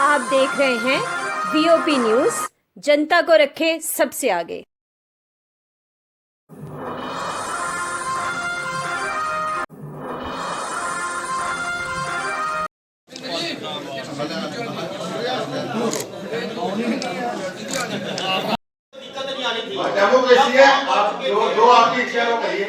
आप देख रहे हैं वीओपी न्यूज, जनता को रखे सबसे आगे। डेमोक्रेसी है, आप जो आपकी इच्छा है वो करिए।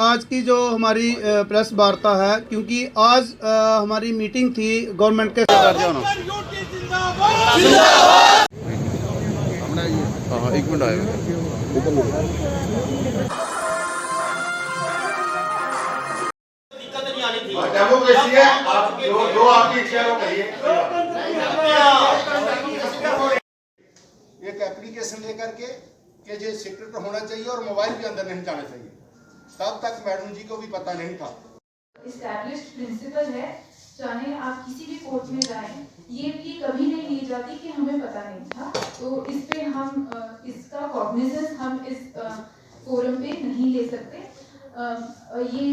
आज की जो हमारी प्रेस वार्ता है, क्योंकि आज हमारी मीटिंग थी गवर्नमेंट के एक मिनट आएगा। डेमोक्रेसी है, आप जो आपकी इच्छा है वो करिए। एक एप्लीकेशन लेकर के जो सीक्रेट होना चाहिए और मोबाइल भी अंदर नहीं जाना चाहिए, तब तक मैडम जी को भी पता नहीं था। एस्टैब्लिश्ड प्रिंसिपल है, चाहे आप किसी भी कोर्ट में जाएं, ये भी कभी नहीं ली जाती कि हमें पता नहीं था। तो इस पे हम इसका कॉग्निजेंस हम इस फोरम पे नहीं ले सकते। ये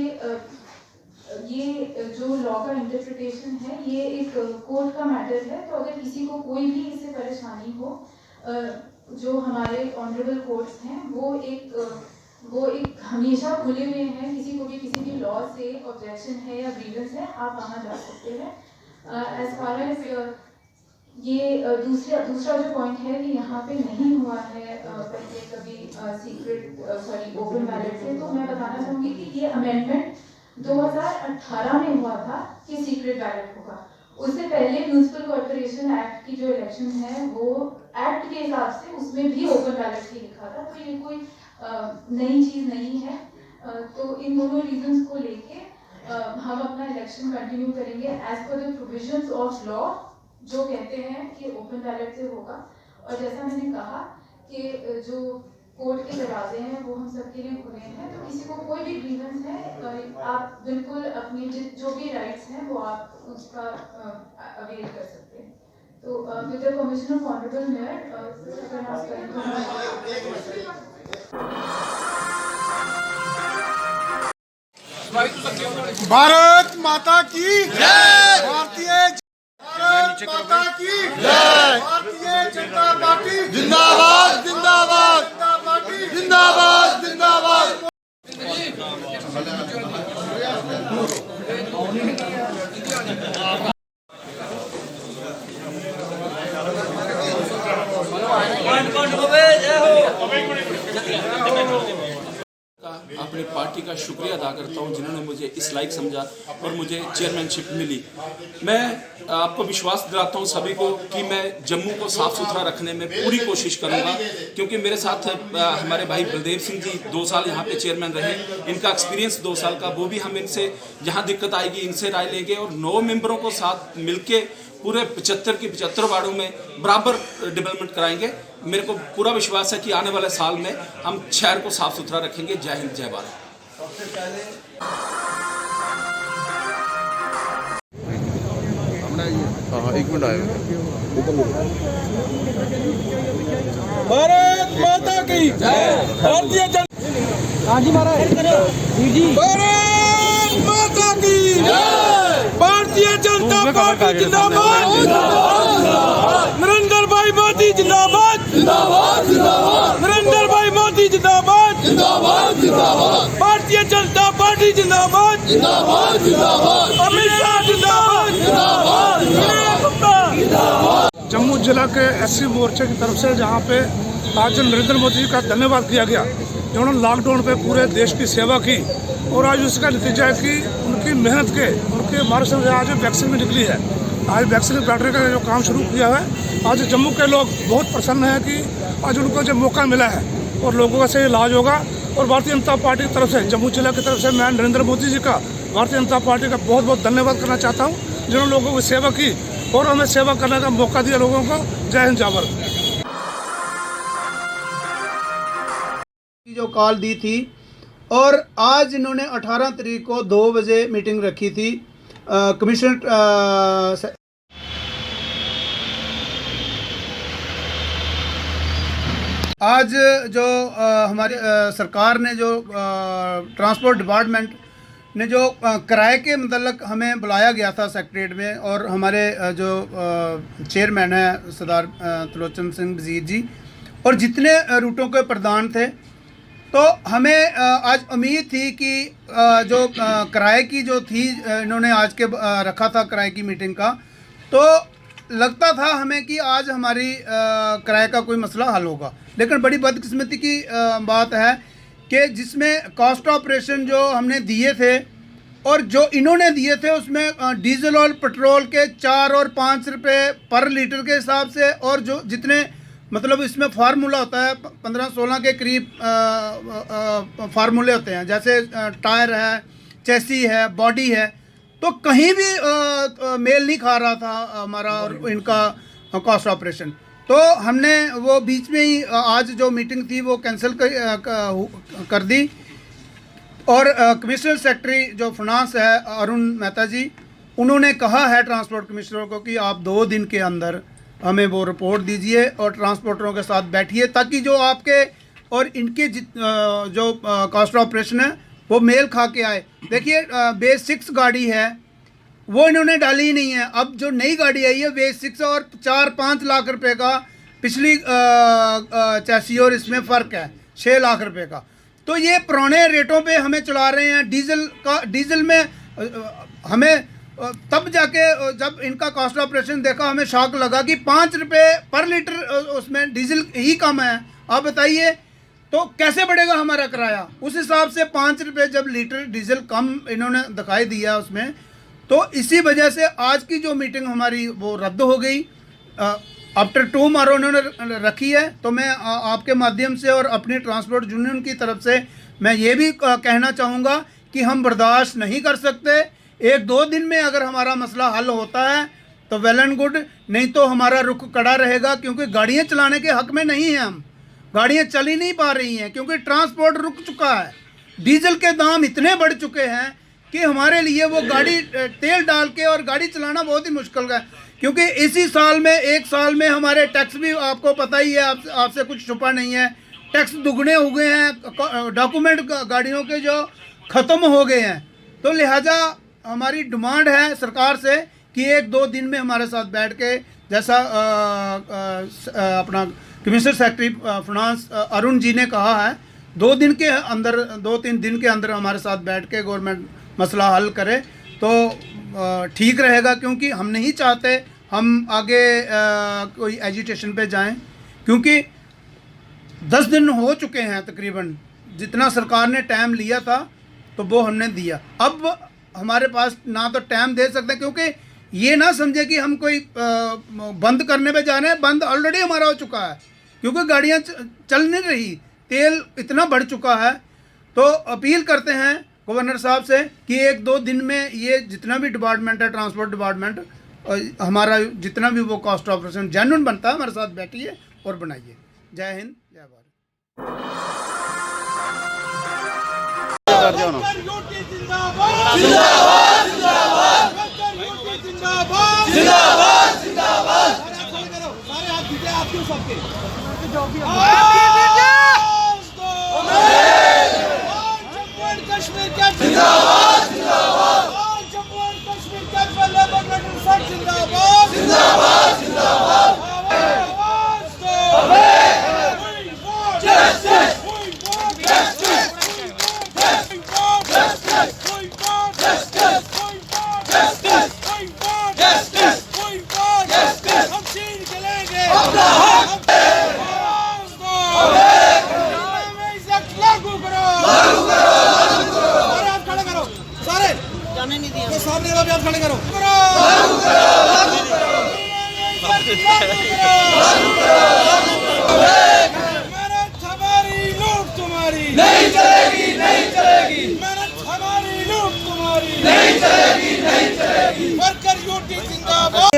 जो लॉ का इंटरप्रिटेशन है, ये एक कोर्ट का मैटर है। तो अगर किसी को कोई भी इससे परेशानी हो, जो हमारे ऑनरेबल कोर्ट्स हैं वो एक हमेशा खुले हुए हैं। किसी को भी किसी भी लॉ से ऑब्जेक्शन है या ग्रीवेंस है, आप वहाँ जा सकते हैं। एज फार एज ये दूसरा जो पॉइंट है कि यहाँ पे नहीं हुआ है पहले कभी ओपन बैलेट से, तो मैं बताना चाहूँगी कि ये अमेंडमेंट 2018 में हुआ था कि सीक्रेट बैलेट होगा। उससे पहले म्यूनिसिपल कॉर्पोरेशन एक्ट की जो इलेक्शन है, वो एक्ट के हिसाब से उसमें भी ओपन बैलेट ही लिखा था। तो ये कोई नई चीज़ नहीं है। तो इन दोनों रीजंस को लेके हम अपना इलेक्शन कंटिन्यू करेंगे as per the provisions of law, जो कहते हैं कि ओपन बैलेट से होगा। और जैसा मैंने कहा कि जो कोर्ट के दरवाजे हैं वो हम सबके लिए खुले हैं। तो किसी को कोई भी ग्रीवेंस है, आप बिल्कुल अपनी जो भी राइट्स हैं वो आप उसका अवेल कर सकते हैं। तो with the permission of honourable mayor, Bharat माता की जय। भारत माता की जय। भारतीय जनता पार्टी जिंदाबाद जिंदाबाद जनता पार्टी जिंदाबाद जिंदाबाद। अपनी पार्टी का शुक्रिया अदा करता हूं, जिन्होंने मुझे इस लायक समझा और मुझे चेयरमैनशिप मिली। मैं आपको विश्वास दिलाता हूं सभी को कि मैं जम्मू को साफ सुथरा रखने में पूरी कोशिश करूंगा, क्योंकि मेरे साथ हमारे भाई बलदेव सिंह जी 2 साल यहाँ पे चेयरमैन रहे। इनका एक्सपीरियंस 2 साल का, वो भी हम इनसे जहाँ दिक्कत आएगी इनसे राय लेंगे और 9 मेंबरों को साथ मिलके पूरे 75 के 75 वार्डों में बराबर डेवलपमेंट कराएंगे। मेरे को पूरा विश्वास है कि आने वाले साल में हम शहर को साफ सुथरा रखेंगे। जय हिंद, जय भारत। एक मिनट आएगा। भारत माता की जय। भारतीय जनता हाँ जी महाराज जी। भारत माता की जय। भारतीय जनता पार्टी जिंदाबाद। नरेंद्र भाई मोदी जिंदाबाद जिंदाबाद जिंदाबाद। नरेंद्र भाई मोदी जिंदाबाद जिंदाबाद जिंदाबाद। भारतीय जनता पार्टी जिंदाबाद जिंदाबाद जिंदाबाद। अमित शाह जिंदाबाद जिंदाबाद जिंदाबाद। जम्मू जिला के एससी मोर्चे की तरफ से जहाँ पे आज नरेंद्र मोदी जी का धन्यवाद किया गया, जिन्होंने लॉकडाउन पे पूरे देश की सेवा की। और आज उसका नतीजा है कि उनकी मेहनत के उनके मार्गदर्शन से आज वैक्सीन भी निकली है। आज वैक्सीन बैटरी का जो काम शुरू किया है, आज जम्मू के लोग बहुत प्रसन्न हैं कि आज उनको जो मौका मिला है और लोगों का से इलाज होगा। और भारतीय जनता पार्टी की तरफ से, जम्मू जिला की तरफ से मैं नरेंद्र मोदी जी का, भारतीय जनता पार्टी का बहुत बहुत धन्यवाद करना चाहता हूँ, जिन्होंने लोगों की सेवा की और हमें सेवा करने का मौका दिया लोगों को। जय हिंद, जय भारत। जो कॉल दी थी और आज इन्होंने 18 तारीख को 2 बजे मीटिंग रखी थी कमिश्नर आज जो हमारी सरकार ने जो ट्रांसपोर्ट डिपार्टमेंट ने जो किराए के मतलब हमें बुलाया गया था सेक्रेटरीट में, और हमारे जो चेयरमैन है सरदार त्रिलोचन सिंह वजीर जी और जितने रूटों के प्रधान थे, तो हमें आज उम्मीद थी कि जो किराए की जो थी इन्होंने आज के रखा था किराए की मीटिंग का, तो लगता था हमें कि आज हमारी किराए का कोई मसला हल होगा। लेकिन बड़ी बदकिस्मती की बात है कि जिसमें कॉस्ट ऑपरेशन जो हमने दिए थे और जो इन्होंने दिए थे उसमें डीजल और पेट्रोल के 4 और 5 रुपये पर लीटर के हिसाब से, और जो जितने मतलब इसमें फार्मूला होता है 15-16 के करीब फार्मूले होते हैं, जैसे टायर है, चेसी है, बॉडी है, तो कहीं भी मेल नहीं खा रहा था हमारा और इनका कॉस्ट ऑपरेशन। तो हमने वो बीच में ही आज जो मीटिंग थी वो कैंसिल कर दी, और कमिश्नर सेक्रेटरी जो फाइनेंस है अरुण मेहता जी, उन्होंने कहा है ट्रांसपोर्ट कमिश्नर को कि आप 2 दिन के अंदर हमें वो रिपोर्ट दीजिए और ट्रांसपोर्टरों के साथ बैठिए, ताकि जो आपके और इनके जो कॉस्ट ऑपरेशन है वो मेल खा के आए। देखिए बेस 6 गाड़ी है वो इन्होंने डाली ही नहीं है। अब जो नई गाड़ी आई है बेस 6 और 4-5 लाख रुपए का पिछली चैसी और इसमें फ़र्क है 6 लाख रुपए का। तो ये पुराने रेटों पे हमें चला रहे हैं। डीजल में हमें तब जाके जब इनका कॉस्ट ऑपरेशन देखा हमें शॉक लगा कि 5 रुपये पर लीटर उसमें डीजल ही कम है। आप बताइए तो कैसे बढ़ेगा हमारा किराया? उस हिसाब से 5 रुपये जब लीटर डीजल कम इन्होंने दिखाई दिया उसमें, तो इसी वजह से आज की जो मीटिंग हमारी वो रद्द हो गई। आफ्टर 2 मारो उन्होंने रखी है। तो मैं आपके माध्यम से और अपनी ट्रांसपोर्ट यूनियन की तरफ से मैं ये भी कहना चाहूँगा कि हम बर्दाश्त नहीं कर सकते। 1-2 दिन में अगर हमारा मसला हल होता है तो वेल एंड गुड, नहीं तो हमारा रुख कड़ा रहेगा, क्योंकि गाड़ियाँ चलाने के हक में नहीं हैं हम। गाड़ियाँ चल ही नहीं पा रही हैं क्योंकि ट्रांसपोर्ट रुक चुका है। डीजल के दाम इतने बढ़ चुके हैं कि हमारे लिए वो गाड़ी तेल डाल के और गाड़ी चलाना बहुत ही मुश्किल है। क्योंकि इसी साल में 1 साल में हमारे टैक्स भी आपको पता ही है, आपसे कुछ छुपा नहीं है, टैक्स दुगने हो गए हैं, डॉक्यूमेंट गाड़ियों के जो ख़त्म हो गए हैं। तो लिहाजा हमारी डिमांड है सरकार से कि 1-2 दिन में हमारे साथ बैठ के, जैसा अपना commissioner secretary finance Arun ji ने कहा है, 2-3 दिन के अंदर हमारे साथ बैठ के गवर्नमेंट मसला हल करे तो ठीक रहेगा। क्योंकि हम नहीं चाहते हम आगे कोई एजिटेशन पे जाएं, क्योंकि 10 दिन हो चुके हैं तकरीबन। जितना सरकार ने टाइम लिया था तो वो हमने दिया। अब हमारे पास ना तो टाइम दे सकते, क्योंकि ये ना समझे कि हम कोई बंद करने पे जा रहे हैं। बंद ऑलरेडी हमारा हो चुका है क्योंकि गाड़ियाँ चल नहीं रही, तेल इतना बढ़ चुका है। तो अपील करते हैं गवर्नर साहब से कि 1-2 दिन में ये जितना भी डिपार्टमेंट है, ट्रांसपोर्ट डिपार्टमेंट, हमारा जितना भी वो कॉस्ट ऑपरेशन जेन्युइन बनता है हमारे साथ बैठिए और बनाइए। जय हिंद, जय भारत।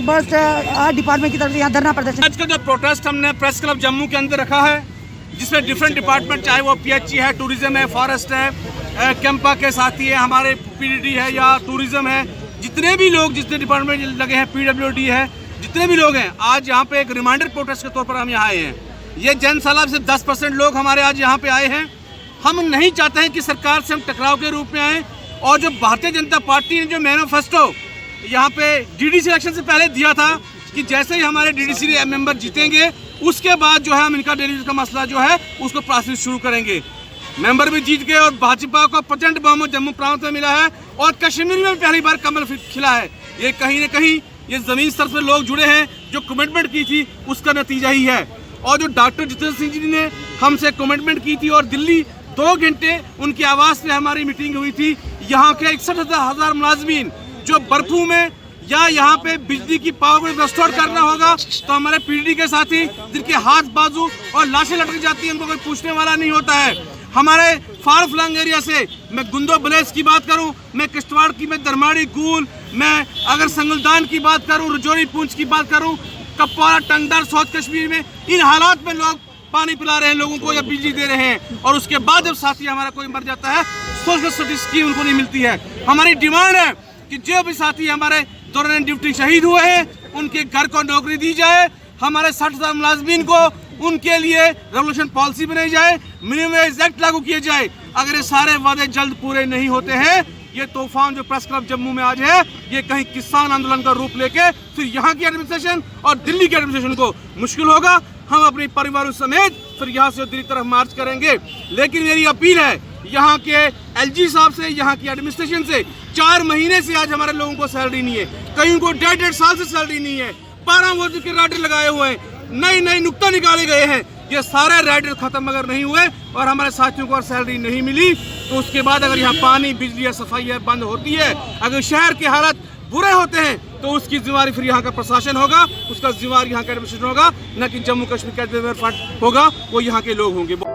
बस डिपार्टमेंट की तरफ से यहाँ धरना प्रदर्शन। आज का जो प्रोटेस्ट हमने प्रेस क्लब जम्मू के अंदर रखा है, जिसमें डिफरेंट डिपार्टमेंट, चाहे वो पीएचई है, टूरिज्म है, फॉरेस्ट है, कैंपा के साथी है, हमारे पीडीडी है या टूरिज्म है, जितने भी लोग जितने डिपार्टमेंट लगे हैं, पीडब्ल्यूडी है, जितने भी लोग हैं, आज यहाँ पे एक रिमाइंडर प्रोटेस्ट के तौर पर हम यहाँ आए हैं। ये जनसैलाब से 10% लोग हमारे आज यहाँ पे आए हैं। हम नहीं चाहते हैं कि सरकार से हम टकराव के रूप में आए। और जो भारतीय जनता पार्टी ने जो मैनिफेस्टो यहाँ पे डीडीसी इलेक्शन से पहले दिया था कि जैसे ही हमारे डीडीसी मेंबर जीतेंगे उसके बाद जो है हम इनका डेलीवेशन का मसला जो है उसको प्रोसेस शुरू करेंगे। मेंबर भी जीत गए और भाजपा को प्रचंड बहुमत जम्मू प्रांत में मिला है और कश्मीर में पहली बार कमल खिला है। ये कहीं न कहीं ये जमीन स्तर से लोग जुड़े हैं, जो कमिटमेंट की थी उसका नतीजा ही है। और जो डॉक्टर जितेंद्र सिंह जी ने हमसे कमिटमेंट की थी और दिल्ली 2 घंटे उनकी आवाज़ से हमारी मीटिंग हुई थी। यहाँ के 61,000 मुलाजमीन जो बर्फू में या यहाँ पे बिजली की पावर को रिस्टोर करना होगा, तो हमारे पीडीडी के साथी जिनके हाथ बाजू और लाशें लटक जाती हैं उनको कोई पूछने वाला नहीं होता है। हमारे फार फ्लंग एरिया से मैं गुंदो बलेस की बात करूं, मैं किश्तवाड़ की, मैं दरमाड़ी कूल, मैं अगर संगलदान की बात करूं, रजौरी पूंछ की बात करूं, कपवाड़ा टंगदार साउथ कश्मीर में इन हालात में लोग पानी पिला रहे हैं लोगों को या बिजली दे रहे हैं। और उसके बाद जब साथी हमारा कोई मर जाता है सोशल सिक्योरिटी स्कीम उनको नहीं मिलती है। हमारी डिमांड है कि जो भी साथी हमारे दौरान ड्यूटी शहीद हुए हैं उनके घर को नौकरी दी जाए। हमारे 60,000 मुलाजमीन को उनके लिए रेवोल्यूशन पॉलिसी बनाई जाए, मिनिमम वेज एक्ट लागू किए जाए। अगर ये सारे वादे जल्द पूरे नहीं होते हैं, ये तूफान जो प्रेस क्लब जम्मू में आज है ये कहीं किसान आंदोलन का रूप लेके फिर यहाँ की एडमिनिस्ट्रेशन और दिल्ली की एडमिनिस्ट्रेशन को मुश्किल होगा। हम अपने परिवारों समेत फिर यहाँ से दिल्ली तरफ मार्च करेंगे। लेकिन मेरी अपील है यहाँ के एलजी साहब से, यहाँ की एडमिनिस्ट्रेशन से, 4 महीने से आज हमारे लोगों को सैलरी नहीं है, कहीं को 1.5 साल से सैलरी नहीं है, 12 वर्ष के राइडर लगाए हुए हैं, नए नुक्ता निकाले गए हैं। ये सारे राइडर खत्म अगर नहीं हुए और हमारे साथियों को सैलरी नहीं मिली तो उसके बाद अगर यहाँ पानी, बिजली या सफाई बंद होती है, अगर शहर के हालात बुरे होते हैं तो उसकी जिम्मेदारी फिर यहाँ का प्रशासन होगा, उसका जिम्मेदार यहाँ का एडमिनिस्ट्रेशन होगा, न कि जम्मू कश्मीर का डेवलपमेंट होगा, वो यहाँ के लोग होंगे।